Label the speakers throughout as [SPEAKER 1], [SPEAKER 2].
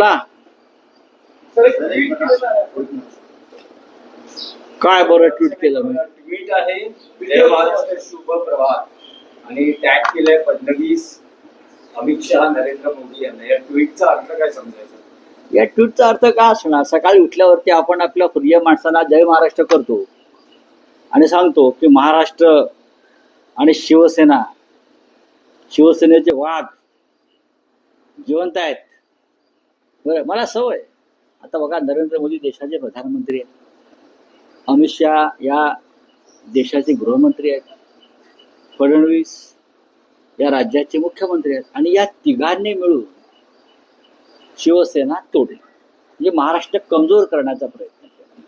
[SPEAKER 1] बोला काय बरं ट्विट केलं मी?
[SPEAKER 2] ट्विट आहे जय महाराष्ट्र शुभ प्रभात आणि टॅग केलंय फडणवीस, अमित शहा, नरेंद्र मोदी यांना. या ट्विटचा अर्थ काय समजायचा?
[SPEAKER 1] या ट्विटचा अर्थ काय असणार? सकाळी उठल्यावरती आपण आपल्या प्रिय माणसांना जय महाराष्ट्र करतो आणि सांगतो की महाराष्ट्र आणि शिवसेना, शिवसेनेचे वाघ जिवंत आहेत. बरं, मला सवय. आता बघा, नरेंद्र मोदी देशाचे प्रधानमंत्री आहेत, अमित शहा या देशाचे गृहमंत्री आहेत, फडणवीस या राज्याचे मुख्यमंत्री आहेत, आणि या तिघांनी मिळून शिवसेना तोडली, म्हणजे महाराष्ट्र कमजोर करण्याचा प्रयत्न केला.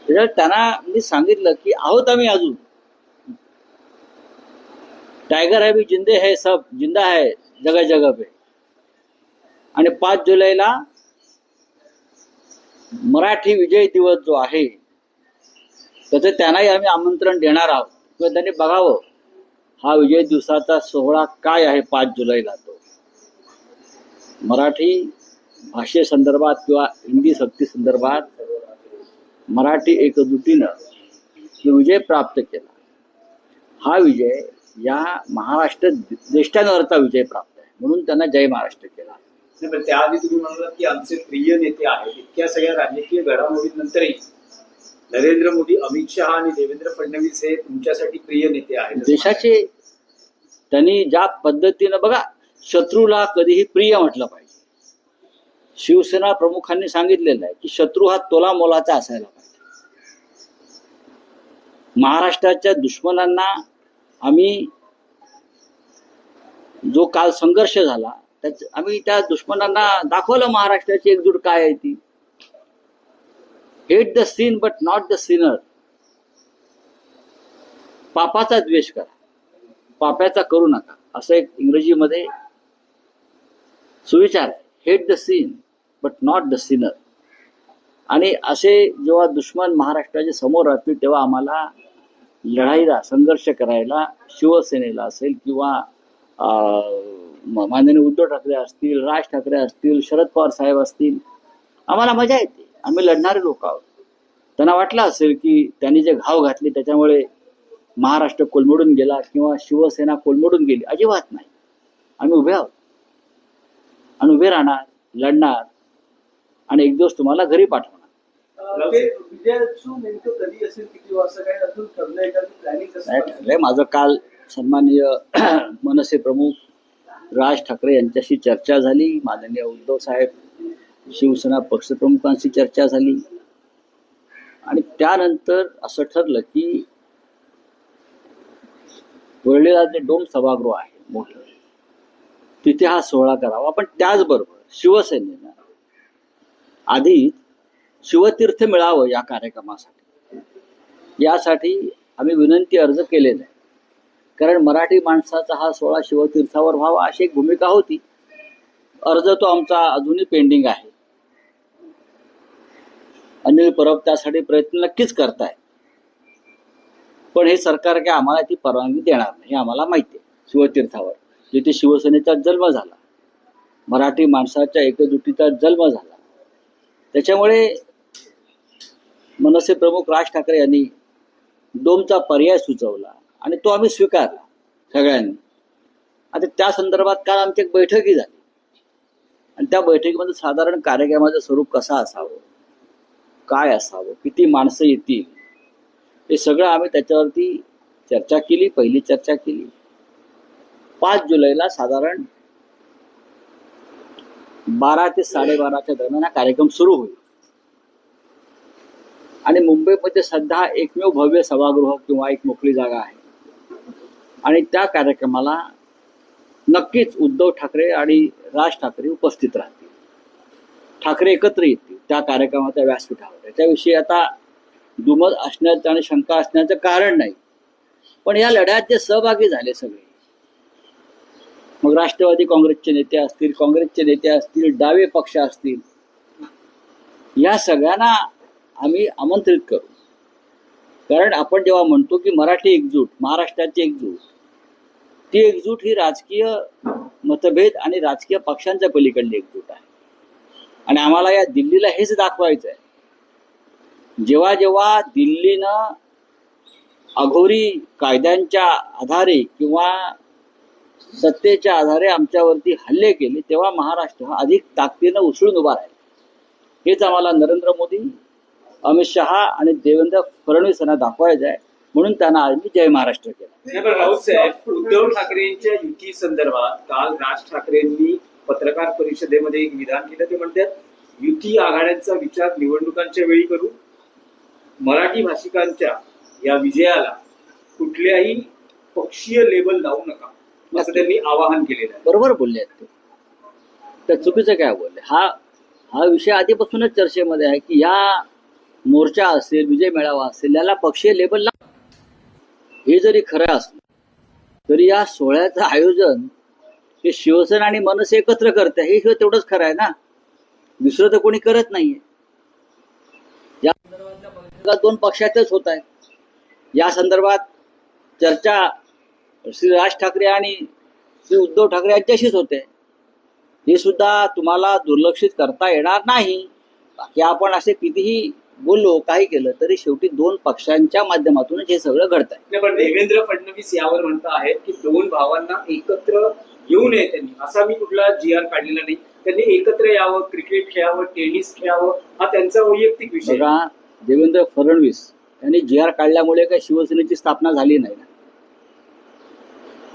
[SPEAKER 1] त्याच्यात त्यांना मी सांगितलं की आहोत आम्ही अजून, टायगर है भी जिंदे है, सब जिंदा है जगह जगह पे. आणि 5 जुलैला मराठी विजय दिवस जो आहे त्याचं त्यांनाही आम्ही आमंत्रण देणार आहोत किंवा त्यांनी बघावं हा विजय दिवसाचा सोहळा काय आहे 5 जुलैला. तो मराठी भाषेसंदर्भात किंवा हिंदी सक्ती संदर्भात मराठी एकजुटीनं विजय प्राप्त केला. हा विजय या महाराष्ट्र देशांवरचा विजय प्राप्त आहे, म्हणून त्यांना जय महाराष्ट्र केला.
[SPEAKER 2] पण त्याआधी तुम्ही म्हणालात की आमचे प्रिय नेते आहेत. इतक्या सगळ्या राजकीय घडामोडींनंतरही नरेंद्र मोदी, अमित शहा आणि देवेंद्र फडणवीस हे तुमच्यासाठी प्रिय नेते आहेत
[SPEAKER 1] देशाचे. त्यांनी ज्या पद्धतीनं, बघा, शत्रूला कधीही प्रिय म्हटलं पाहिजे. शिवसेना प्रमुखांनी सांगितलेलं आहे की शत्रू हा तोला मोलाचा असायला पाहिजे. महाराष्ट्राच्या दुश्मनांना आम्ही, जो काल संघर्ष झाला आम्ही त्या दुश्मनांना दाखवलं महाराष्ट्राची एकजूट काय आहे ती. Hate the sin but not the sinner. पापाचा द्वेष करा, पाप्याचा करू नका, असं एक इंग्रजीमध्ये सुविचार आहे. Hate the sin but not the sinner. आणि असे जेव्हा दुश्मन महाराष्ट्राच्या समोर राहतील तेव्हा आम्हाला लढाईला, संघर्ष करायला, शिवसेनेला असेल किंवा माननीय उद्धव ठाकरे असतील, राज ठाकरे असतील, शरद पवार साहेब असतील, आम्हाला मजा येते. आम्ही लढणारे लोक आहोत. त्यांना वाटलं असेल की त्यांनी जे घाव घातले त्याच्यामुळे महाराष्ट्र कोलमडून गेला किंवा शिवसेना कोलमडून गेली. अजिबात नाही. आम्ही उभे आहोत आणि उभे राहणार, लढणार आणि एक दिवस तुम्हाला घरी पाठवणार. ठरलंय माझं. काल सन्माननीय मनसे प्रमुख राज ठाकरे यांच्याशी चर्चा झाली. माननीय उद्धव साहेब, शिवसेना पक्षप्रमुखांशी चर्चा झाली आणि त्यानंतर असं ठरलं की वरळीला जे डोम सभागृह आहे मोठं, तिथे हा सोहळा करावा. पण त्याचबरोबर शिवसेनेनं आधी शिवतीर्थ मिळावं या कार्यक्रमासाठी. यासाठी आम्ही विनंती अर्ज केलेला आहे, कारण मराठी माणसाचा हा सोहळा शिवतीर्थावर व्हावा अशी एक भूमिका होती. अर्ज तो आमचा अजूनही पेंडिंग आहे. अनिल परब त्यासाठी प्रयत्न नक्कीच करताय, पण हे सरकार काय आम्हाला ती परवानगी देणार नाही, आम्हाला माहिती आहे. शिवतीर्थावर जिथे शिवसेनेचा जन्म झाला, मराठी माणसाच्या एकजुटीचा जन्म झाला, त्याच्यामुळे मनसे प्रमुख राज ठाकरे यांनी डोमचा पर्याय सुचवला आणि तो आम्ही स्वीकारला सगळ्यांनी. आता त्या संदर्भात काल आमची एक बैठकही झाली आणि त्या बैठकीमध्ये साधारण कार्यक्रमाचं स्वरूप कसं असावं, काय असावं, किती माणसं येतील, हे सगळं आम्ही त्याच्यावरती चर्चा केली. पहिली चर्चा केली. 5 जुलैला साधारण 12 ते 12:30च्या दरम्यान हा कार्यक्रम सुरू होईल आणि मुंबईमध्ये सध्या एकमेव भव्य सभागृह किंवा एक मोकळी जागा आहे आणि त्या कार्यक्रमाला नक्कीच उद्धव ठाकरे आणि राज ठाकरे उपस्थित राहतील. ठाकरे एकत्र येतील त्या कार्यक्रमाच्या व्यासपीठावर. त्याच्याविषयी आता दुमत असण्याचं आणि शंका असण्याचं कारण नाही. पण या लढ्यात जे सहभागी झाले सगळे, मग राष्ट्रवादी काँग्रेसचे नेते असतील, काँग्रेसचे नेते असतील, डावे पक्ष असतील, या सगळ्यांना आम्ही आमंत्रित करू. कारण आपण जेव्हा म्हणतो की मराठी एकजूट, महाराष्ट्राची एकजूट, ती एकजूट ही राजकीय मतभेद आणि राजकीय पक्षांच्या पलीकडली एकजूट आहे. आणि आम्हाला या दिल्लीला हेच दाखवायचं आहे. जेव्हा जेव्हा दिल्लीनं अघोरी कायद्यांच्या आधारे किंवा सत्तेच्या आधारे आमच्यावरती हल्ले केले, तेव्हा महाराष्ट्र हा अधिक ताकदीनं उसळून उभा राहिला. हेच आम्हाला नरेंद्र मोदी, अमित शहा आणि देवेंद्र फडणवीस यांना दाखवायचं आहे. म्हणून त्यांना आज मी जय महाराष्ट्र केला.
[SPEAKER 2] नाही, पण राऊत साहेब, उद्धव ठाकरेंच्या युती संदर्भात काल राज ठाकरेंनी पत्रकार परिषदेमध्ये एक विधान केलं. ते म्हणतात युती आघाड्यांचा विचार निवडणुकांच्या वेळी करू, मराठी भाषिकांच्या या विजयाला कुठल्याही पक्षीय लेबल लावू नका, असं त्यांनी आवाहन केलेलं आहे.
[SPEAKER 1] बरोबर बोलले आहेत ते. तर चुकीचं काय बोलले? हा विषय आधीपासूनच चर्चेमध्ये आहे की या मोर्चा असेल, विजय मेळावा असेल, याला पक्षीय लेबल लाव. हे जरी खरं असलं तरी या सोहळ्याचं आयोजन हे शिवसेना आणि मनसे एकत्र करते, हे तेवढंच खरं आहे ना. दुसरं तर कोणी करत नाहीये. या संदर्भातल्या बैठका दोन पक्षातच होत आहेत. या संदर्भात चर्चा श्री राज ठाकरे आणि श्री उद्धव ठाकरे यांच्याशीच होते. हे सुद्धा तुम्हाला दुर्लक्षित करता येणार नाही. बाकी आपण असे कितीही बोललो, काही केलं तरी शेवटी दोन पक्षांच्या माध्यमातूनच हे सगळं घडत आहे.
[SPEAKER 2] नाही, पण देवेंद्र फडणवीस यावर म्हणत आहेत की दोन भावांना एकत्र येऊ नये त्यांनी, असा मी कुठला जी आर काढलेला नाही. त्यांनी एकत्र यावं, क्रिकेट खेळावं, टेनिस खेळावं, हा त्यांचा वैयक्तिक विषय.
[SPEAKER 1] बघा, देवेंद्र फडणवीस यांनी जी आर काढल्यामुळे काही शिवसेनेची स्थापना झाली नाही ना.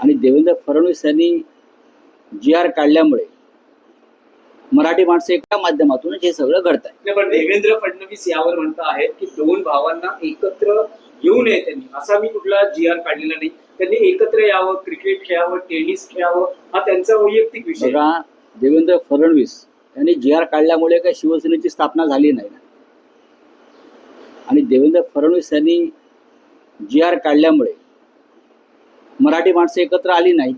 [SPEAKER 1] आणि देवेंद्र फडणवीस यांनी जी आर काढल्यामुळे मराठी माणसं एका माध्यमातूनच हे सगळं घडत आहे.
[SPEAKER 2] नाही, पण देवेंद्र फडणवीस यावर म्हणत आहेत की दोन भावांना एकत्र येऊ नये त्यांनी, असा मी कुठला जी आर काढलेला नाही. त्यांनी एकत्र यावं, क्रिकेट खेळावं, टेनिस खेळावं, हा त्यांचा वैयक्तिक विषय.
[SPEAKER 1] बघा, देवेंद्र फडणवीस यांनी जी आर काढल्यामुळे काही शिवसेनेची स्थापना झाली नाही ना. आणि देवेंद्र फडणवीस यांनी जी आर काढल्यामुळे मराठी माणसं एकत्र आली नाहीत.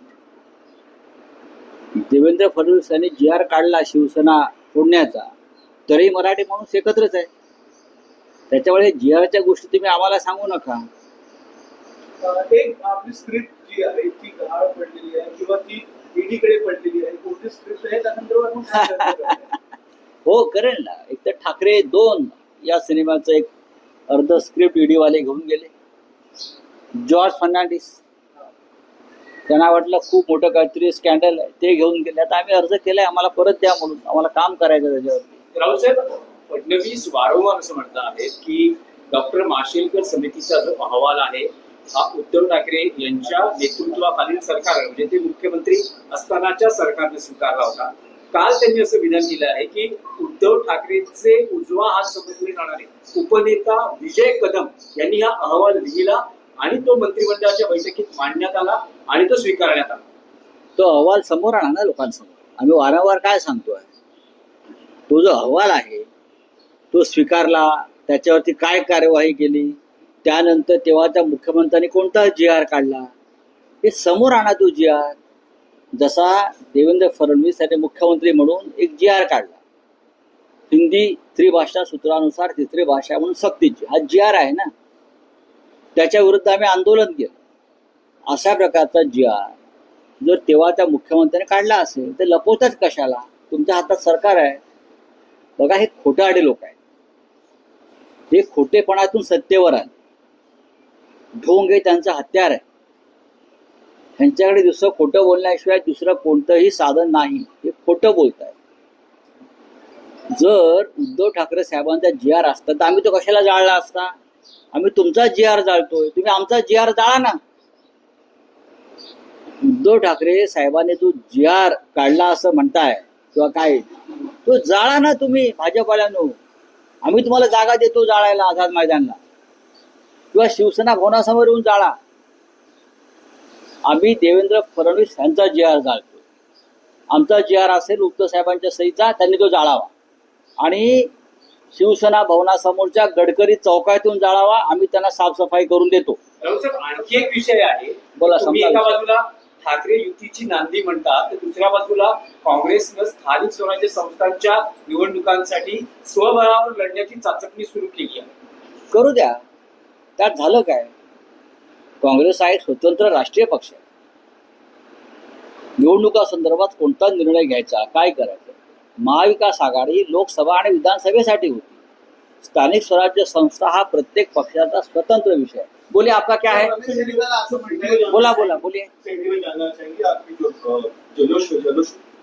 [SPEAKER 1] देवेंद्र फडणवीस यांनी जी आर काढला शिवसेना फोडण्याचा, तरी मराठी माणूस एकत्रच आहे. त्याच्यामुळे जी आरच्या गोष्टी तुम्ही आम्हाला सांगू नका.
[SPEAKER 3] एक आपली स्क्रिप्ट जी आहे ती गहाळ पडलेली आहे किंवा ती ईडीकडे पडलेली आहे, कोणती स्क्रिप्ट आहे त्यानंतर
[SPEAKER 1] हो, करेल ना. एक तर ठाकरे 2 या सिनेमाचं एक अर्ध स्क्रिप्ट ईडीवाले घेऊन गेले. जॉर्ज फर्नांडिस त्यांना वाटलं खूप मोठं काहीतरी स्कॅन्डल आहे, ते घेऊन गेले. आता आम्ही अर्ज केलाय, आम्हाला परत द्या म्हणून, आम्हाला काम करायचं त्याच्यावरती.
[SPEAKER 2] राऊत साहेब, फडणवीस वारंवार असं म्हणत आहेत की डॉक्टर माशेलकर समितीचा जो अहवाल आहे हा उद्धव ठाकरे यांच्या नेतृत्वाखालील सरकार, म्हणजे ते मुख्यमंत्री असतानाच्या सरकारने स्वीकारला होता. काल त्यांनी असं विधान केलं आहे की उद्धव ठाकरेंचे उजवा हात समजले जाणारे उपनेता विजय कदम यांनी हा अहवाल लिहिला आणि तो मंत्रिमंडळाच्या बैठकीत मांडण्यात आला आणि तो स्वीकारण्यात आला.
[SPEAKER 1] तो अहवाल समोर आणा ना लोकांसमोर. आम्ही वारंवार काय सांगतोय, तो जो अहवाल आहे तो स्वीकारला, त्याच्यावरती काय कार्यवाही केली, त्यानंतर तेव्हाच्या मुख्यमंत्र्यांनी कोणता जी आर काढला, हे समोर आणा. तो जी आर जसा देवेंद्र फडणवीस यांनी मुख्यमंत्री म्हणून एक जी आर काढला, हिंदी त्रिभाषा सूत्रानुसार तिसरी भाषा म्हणून सक्तीची, हा जी आर आहे ना. त्याच्या विरुद्ध आम्ही आंदोलन केलं. अशा प्रकारचा जी आर जर तेव्हाच्या मुख्यमंत्र्यांनी काढला असेल तर लपवतात कशाला? तुमच्या हातात सरकार आहे. बघा, हे खोटारडे लोक आहेत. हे खोटेपणातून सत्तेवर आले. ढोंग हे त्यांचं हत्यार आहे. त्यांच्याकडे दुसरं खोटं बोलण्याशिवाय दुसरं कोणतंही साधन नाही. हे खोटं बोलत आहे. जर उद्धव ठाकरे साहेबांचा जी आर असता तर आम्ही तो कशाला जाळला असता? आम्ही तुमचा जी आर जाळतोय, तुम्ही आमचा जी आर जाळा ना. उद्धव ठाकरे साहेबांनी जो जी आर काढला असं म्हणताय किंवा काय, तो जाळा ना तुम्ही भाजपवाल्यांनो. आम्ही तुम्हाला जागा देतो जाळायला आझाद मैदानला किंवा शिवसेना भवनासमोर येऊन जाळा. आम्ही देवेंद्र फडणवीस यांचा जी आर जाळतो. आमचा जी आर असेल उद्धव साहेबांच्या सहीचा, त्यांनी तो जाळावा आणि शिवसेना भवनासमोरच्या गडकरी चौकातून जाळावा. आम्ही त्यांना साफसफाई करून देतो.
[SPEAKER 2] आणखी एक विषय आहे.
[SPEAKER 1] बोला,
[SPEAKER 2] तुम्ही एका बाजूला ठाकरे युतीची नांदी म्हणतात, तर दुसऱ्या बाजूला काँग्रेसनं स्थानिक स्वराज्य संस्थांच्या निवडणुकांसाठी स्वबळावर लढण्याची चाचपणी सुरू केली आहे.
[SPEAKER 1] करू द्या. त्यात झालं काय? काँग्रेस हा एक स्वतंत्र राष्ट्रीय पक्ष आहे. निवडणुका संदर्भात कोणता निर्णय घ्यायचा, काय करायचं, महाविकास आघाडी लोकसभा आणि विधानसभेसाठी होती. स्थानिक स्वराज्य संस्था हा प्रत्येक पक्षाचा स्वतंत्र विषय आहे. बोलिए, आपका क्या है? बोला बोला बोलिए.
[SPEAKER 4] सेंटिमेंट जानना चाहेंगे आपकी जो जल्लोष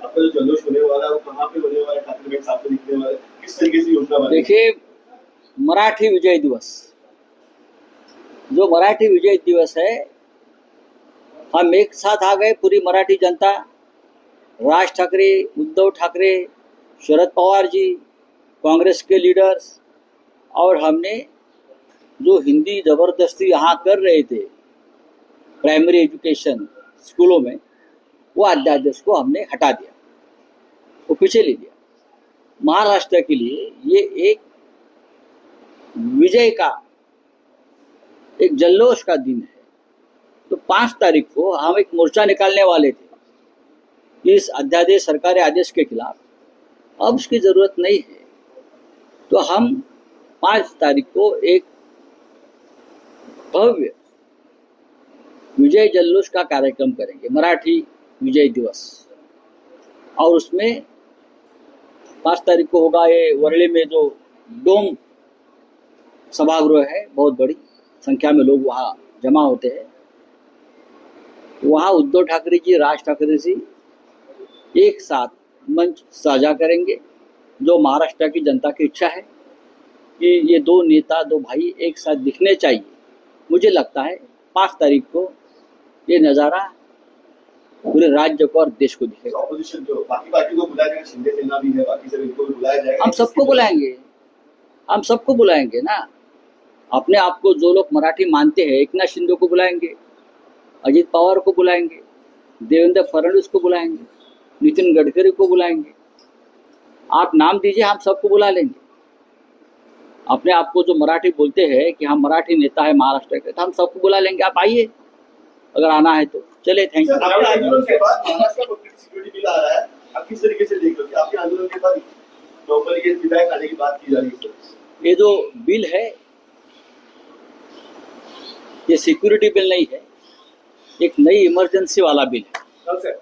[SPEAKER 4] आपका जो जल्लोष होने वाला है वो कहाँ पे होने वाला है, डॉक्यूमेंट्स आपको दिखने वाले हैं, किस तरीके से योजना बनेगी?
[SPEAKER 1] देखिए, मराठी विजय दिवस, जो मराठी विजय दिवस है, हम एक साथ आ गए, पूरी मराठी जनता, राज ठाकरे, उद्धव ठाकरे, शरद पवार जी, कांग्रेस के लीडर्स, और हमने जो हिंदी ज़बरदस्ती यहाँ कर रहे थे प्राइमरी एजुकेशन स्कूलों में, वो अध्यादेश को हमने हटा दिया, वो पीछे ले लिया. महाराष्ट्र के लिए ये एक विजय का, एक जल्लोष का दिन है. तो 5 तारीख को हम एक मोर्चा निकालने वाले थे इस अध्यादेश, सरकारी आदेश के खिलाफ. अब उसकी ज़रूरत नहीं है, तो हम 5 तारीख को एक भव्य विजय जल्लोष का कार्यक्रम करेंगे, मराठी विजय दिवस. और उसमें 5 तारीख को होगा ये वर्ली में जो डोम सभागृह है, बहुत बड़ी संख्या में लोग वहाँ जमा होते हैं. वहाँ उद्धव ठाकरे जी, राज ठाकरे जी एक साथ मंच साझा करेंगे. जो महाराष्ट्र की जनता की इच्छा है कि ये 2 नेता, 2 भाई एक साथ दिखने चाहिए. मुझे लगता है 5 तारीख को ये नज़ारा पूरे राज्य को और देश को दिखेगा.
[SPEAKER 4] ऑपोजिशन जो बाकी पार्टी को बुलाया जाएगा, शिंदे सेना भी है, बाकी सब इनको भी बुलाया जाएगा.
[SPEAKER 1] हम सबको बुलाएंगे, हम सबको बुलाएंगे ना. अपने आप को जो लोग मराठी मानते हैं, एकनाथ शिंदे को बुलाएंगे, अजित पवार को बुलाएंगे, देवेंद्र फडणवीस को बुलाएंगे, नितिन गडकरी को बुलाएंगे. आप नाम दीजिए, हम सबको बुला लेंगे. अपने आप को जो मराठी बोलते हैं कि हम मराठी नेता है महाराष्ट्र के, तो हम सबको बुला लेंगे. आप आइए अगर आना है तो. चले, थैंक यू.
[SPEAKER 4] आपके आंदोलन के बाद महाराष्ट्र में सिक्योरिटी बिल आ रहा है, आप किस तरीके से देख रहे हो कि आपके आंदोलन के बाद नौकरी ये विधायक आने की बात की जा रही है?
[SPEAKER 1] ये जो बिल है, ये सिक्योरिटी बिल नहीं है, एक नई इमरजेंसी वाला बिल है.
[SPEAKER 2] चल सर.